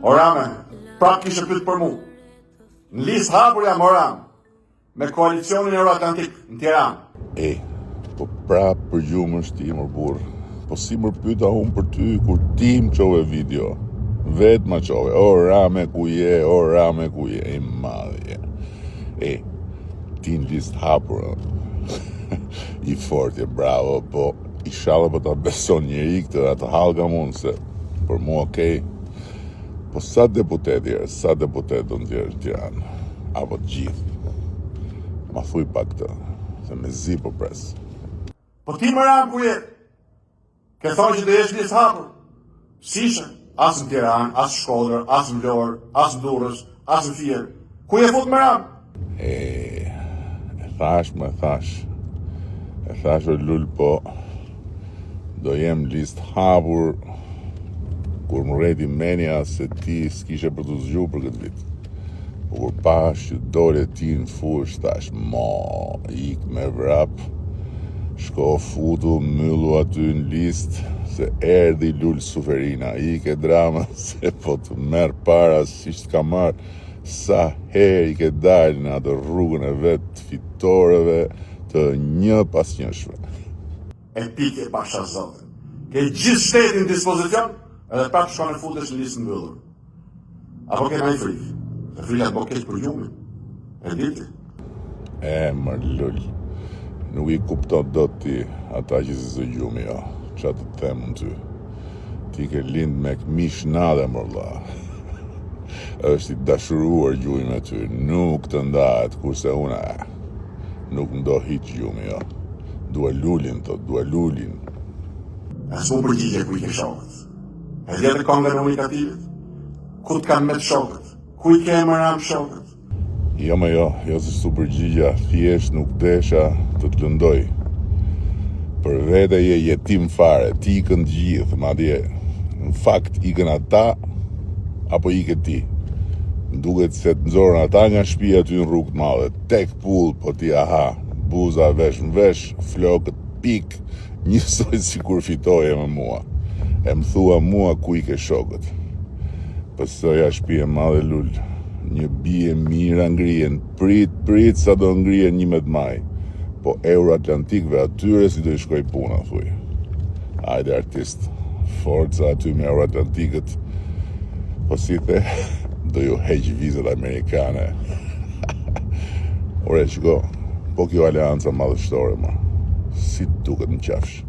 O Rame, prap kishe pyet për mu. Në listë hapur jam o Ram, me koalicionin Euroatlantik në Tiranë. Po prap për gjumë është ti mër burë. Po si mër pyta unë për ty kur ti më qove video. Vetë ma qove, o Rame ku je, o Rame ku je, i madhe je. Ti në listë hapur, i fortje, bravo, po i shala për ta beson njeri këtë dhe të halka mund se për mu okej. Po sa deputet do në tjerë në Tiranë, apo të gjithë. Ma thuj pak këtë, se me zi po pres. Po ti më Ram ku je? Ke thonë që dhe jesh listë hapur. Sishe, as në Tiranë, as në Shkodër, as në Vlorë, as në Durrës, as në Fier. Ku je fut më Ram? E thash o lull, po do jem listë hapur kur më rejti menja se ti s'kishe për të zgju për këtë vit. Po kur pash që dole ti në fush, thash ik me vrap, shko futu, myllu aty në listë, se erdi lull Suferina, ke drama se po të merë para si që ka marë, sa her i ke dalë në atë rrugën e vetë fitoreve të një pas njëshve. E pike pasha zote. Ke gjithë shtetin në dispozicion, edhe prap shkon e futesh në listë mbyllur. Apo ke nëjë frikë? Se frikat po keq për gjumin. E diti? Mër lull, nuk i kupton do ti ata që si zë gjumi, jo. Qa të them në ty. Ti ke lind me këmish nade, mërla. Është i dashuruar gjumi me ty, nuk të ndahet, kurse una, nuk ndo hiq gjumi, jo. Dua lullin, dua lullin. E s'u përgjigje ku i ke shokët. E djetë kongën e unikativit? Ku të kam me të shokët? Ku i ke më Ram shokët? Jo, se s'u përgjigja, thjesht nuk desha të të lëndoj. Për vete je jetim fare, ti ikën gjithë, madje. Në fakt ikën ata, apo ike ti. Duket se të nxorën ata nga shtëpia ty në rrugë të madhe, tek pull, po ti buza vesh në vesh, flokët pik, njësoj si kur fitoje me mua. E më thua mua ku i ke shokët. Pësoja shtëpia madhe lull, një bie mira ngrijen, prit sa do ngrijen 11 maj. Po Euroatlantikve atyre si do i shkoj puna, thuj. Ajde artist, forca aty me Euroatlantikët, po si the, do ju heq vizat amerikane. Ore, shiko, po kjo alianca madhështore, si duket në qafsh.